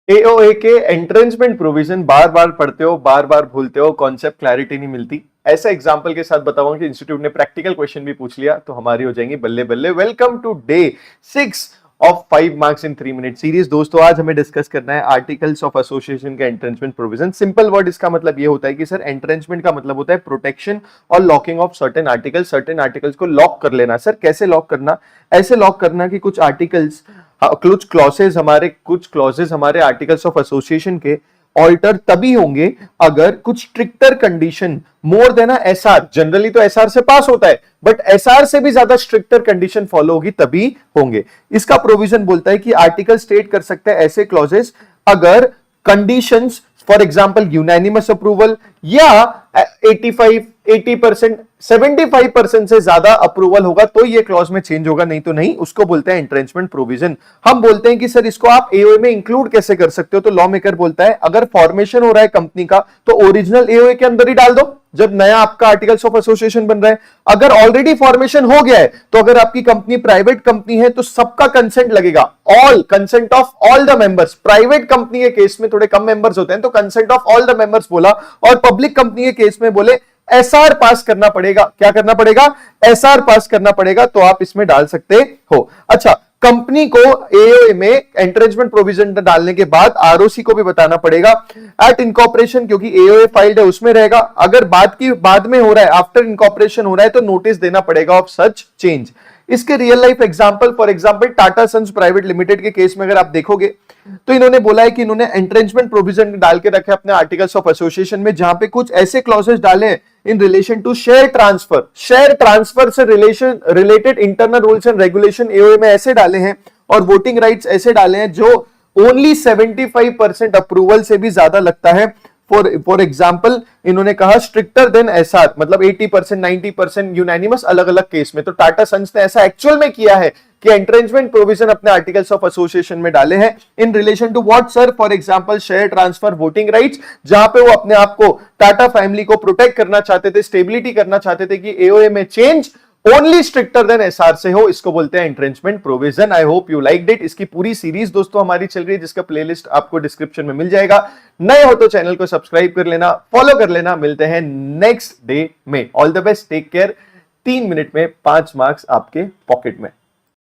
AOA के एंट्रेंसमेंट provision बार बार पढ़ते हो, बार बार भूलते हो, कॉन्सेप्ट क्लैरिटी नहीं मिलती। ऐसा एग्जांपल के साथ बताऊंगा कि इंस्टीट्यूट ने प्रैक्टिकल क्वेश्चन भी पूछ लिया तो हमारी हो जाएंगी बल्ले बल्ले। Welcome to day 6 of 5 marks in 3 minute series. दोस्तों आज हमें डिस्कस करना है आर्टिकल्स ऑफ एसोसिएशन का एंट्रेंसमेंट प्रोविजन। सिंपल वर्ड इसका मतलब ये होता है कि सर एंट्रेंसमेंट का मतलब होता है प्रोटेक्शन और लॉकिंग ऑफ सर्टेन आर्टिकल्स को लॉक कर लेना। सर कैसे लॉक करना? ऐसे लॉक करना कि कुछ आर्टिकल्स, कुछ क्लॉजेस हमारे आर्टिकल्स ऑफ एसोसिएशन के ऑल्टर तभी होंगे अगर कुछ stricter condition more than SR, generally तो एसआर से पास होता है बट एसआर से भी ज्यादा स्ट्रिक्टर कंडीशन फॉलो होगी तभी होंगे। इसका प्रोविजन बोलता है कि आर्टिकल स्टेट कर सकते हैं ऐसे क्लॉजेस अगर conditions, for example unanimous approval या 80%, 75% से ज्यादा अप्रूवल होगा तो ये क्लॉज में चेंज होगा, नहीं तो नहीं। उसको बोलते हैं एंट्रेंचमेंट प्रोविजन। हम बोलते हैं कि सर इसको आप एओए में इंक्लूड कैसे कर सकते हो? तो लॉ मेकर बोलता है अगर फॉर्मेशन हो रहा है कंपनी का तो ओरिजिनल एओए के अंदर ही डाल दो जब नया आपका आर्टिकल्स ऑफ एसोसिएशन बन रहा है। अगर ऑलरेडी फॉर्मेशन हो गया है तो अगर आपकी कंपनी प्राइवेट कंपनी है तो सबका कंसेंट लगेगा, all consent of all the members. Private company के केस में थोड़े कम मेंबर्स होते हैं तो consent of all the members बोला, और पब्लिक कंपनी के केस में बोले एसआर पास करना पड़ेगा। क्या करना पड़ेगा? एसआर पास करना पड़ेगा, तो आप इसमें डाल सकते हो। अच्छा, कंपनी को एओए में एंट्रेंचमेंट प्रोविजन डालने के बाद आरओसी को भी बताना पड़ेगा एट इनकॉर्पोरेशन, क्योंकि एओए फाइल्ड है उसमें रहेगा। अगर बाद में हो रहा है, आफ्टर इनकॉर्पोरेशन हो रहा है तो नोटिस देना पड़ेगा ऑफ सच चेंज। इसके real life example, for example Tata Sons Private Limited के केस में अगर आप देखोगे तो इन्होंने बोला है कि इन्होंने एंट्रेंचमेंट प्रोविजन डाल के रखे अपने आर्टिकल्स ऑफ एसोसिएशन में, जहां पे कुछ ऐसे क्लॉजेस डाले in relation to share transfer से related internal rules and regulation AOA में ऐसे डाले हैं, और वोटिंग राइट्स ऐसे डाले हैं जो ओनली 75% अप्रूवल से भी ज्यादा लगता है। फॉर एग्जाम्पल इन्होंने कहा स्ट्रिक्टर देन एसआर, मतलब 80%, 90% यूनानिमस अलग अलग केस में। तो टाटा सन्स ने ऐसा एक्चुअल में किया है कि एंट्रेंचमेंट प्रोविजन अपने आर्टिकल्स ऑफ एसोसिएशन में डाले हैं in relation to what sir? For example share transfer, voting rights, जहां पे वो अपने आप को, टाटा फैमिली को प्रोटेक्ट करना चाहते थे, स्टेबिलिटी करना चाहते थे कि एओए में change only stricter than SR से हो। इसको बोलते हैं entrenchment provision. I hope you liked it. इसकी पूरी सीरीज दोस्तों हमारी चल रही है जिसका प्लेलिस्ट आपको डिस्क्रिप्शन में मिल जाएगा। नए हो तो चैनल को सब्सक्राइब कर लेना, फॉलो कर लेना। मिलते हैं नेक्स्ट डे में। All the best, take care. 3 minute में 5 मार्क्स आपके पॉकेट में।